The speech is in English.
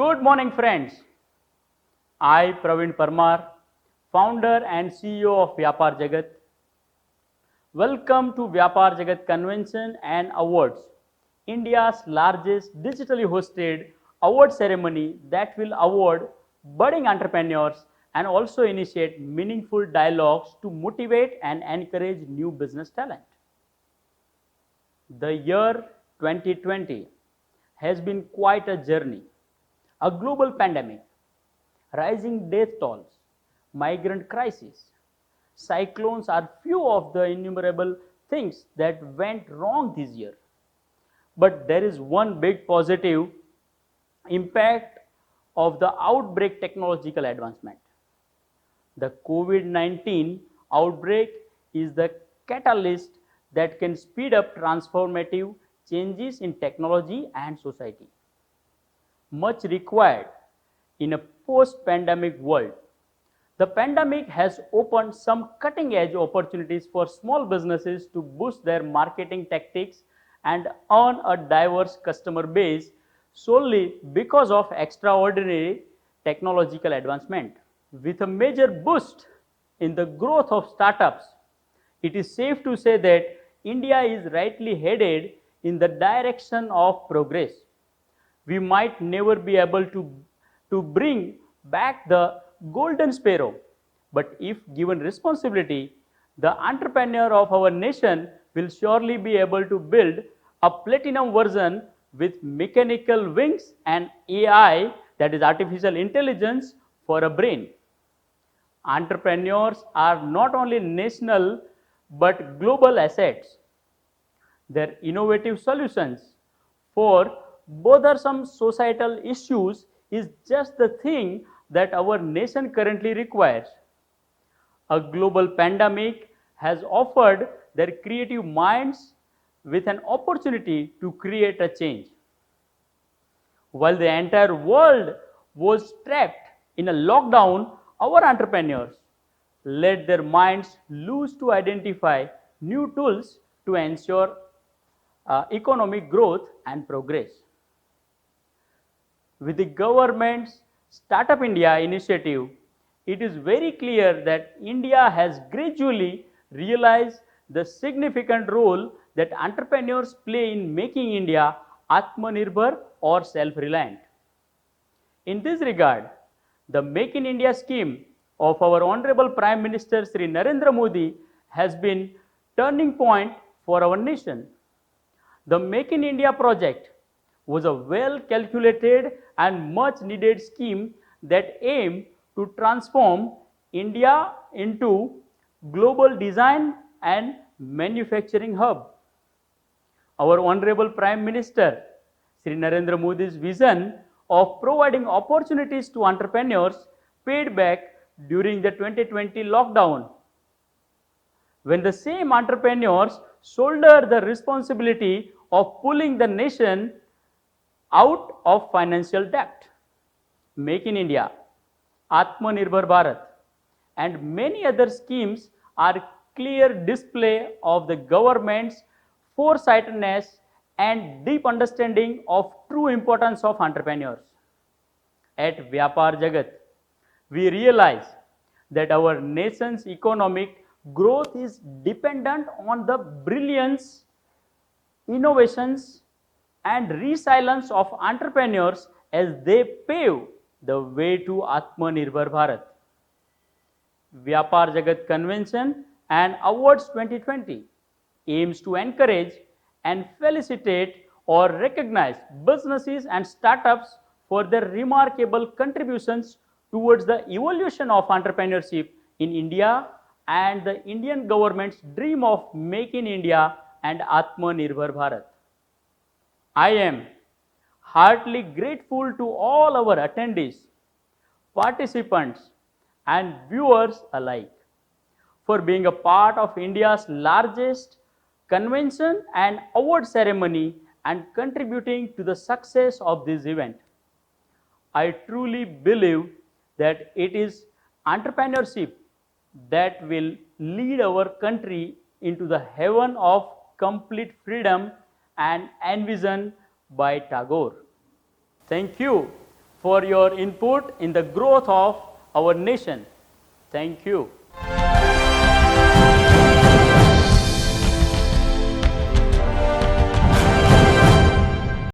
Good morning, friends. I, Praveen Parmar, founder and CEO of Vyapar Jagat. Welcome to Vyapar Jagat Convention and Awards, India's largest digitally hosted award ceremony that will award budding entrepreneurs and also initiate meaningful dialogues to motivate and encourage new business talent. The year 2020 has been quite a journey. A global pandemic, rising death tolls, migrant crisis, cyclones are few of the innumerable things that went wrong this year. But there is one big positive impact of the outbreak technological advancement. The COVID-19 outbreak is the catalyst that can speed up transformative changes in technology and society. Much required in a post-pandemic world. The pandemic has opened some cutting-edge opportunities for small businesses to boost their marketing tactics and earn a diverse customer base solely because of extraordinary technological advancement. With a major boost in the growth of startups, it is safe to say that India is rightly headed in the direction of progress. We might never be able to bring back the golden sparrow, but if given responsibility, the entrepreneur of our nation will surely be able to build a platinum version with mechanical wings and AI, that is artificial intelligence, for a brain. Entrepreneurs are not only national but global assets. Their innovative solutions for bothersome societal issues is just the thing that our nation currently requires. A global pandemic has offered their creative minds with an opportunity to create a change. While the entire world was trapped in a lockdown, our entrepreneurs let their minds loose to identify new tools to ensure economic growth and progress. With the government's Startup India initiative, it is very clear that India has gradually realized the significant role that entrepreneurs play in making India Atmanirbhar or self-reliant. In this regard, the Make in India scheme of our Honorable Prime Minister Sri Narendra Modi has been turning point for our nation. The Make in India project was a well calculated and much needed scheme that aimed to transform India into global design and manufacturing hub. Our Honorable Prime Minister Sri Narendra Modi's vision of providing opportunities to entrepreneurs paid back during the 2020 lockdown, when the same entrepreneurs shoulder the responsibility of pulling the nation out of financial debt. Make in India, Atmanirbhar Bharat, and many other schemes are clear display of the government's foresightedness and deep understanding of true importance of entrepreneurs. At Vyapar Jagat, we realize that our nation's economic growth is dependent on the brilliance, innovations, and resilience of entrepreneurs as they pave the way to Atmanirbhar Bharat. Vyapar Jagat Convention and Awards 2020 aims to encourage and felicitate or recognize businesses and startups for their remarkable contributions towards the evolution of entrepreneurship in India and the Indian government's dream of Make in India and Atmanirbhar Bharat. I am heartily grateful to all our attendees, participants, and viewers alike for being a part of India's largest convention and award ceremony and contributing to the success of this event. I truly believe that it is entrepreneurship that will lead our country into the heaven of complete freedom and envisioned by Tagore. Thank you for your input in the growth of our nation. Thank you.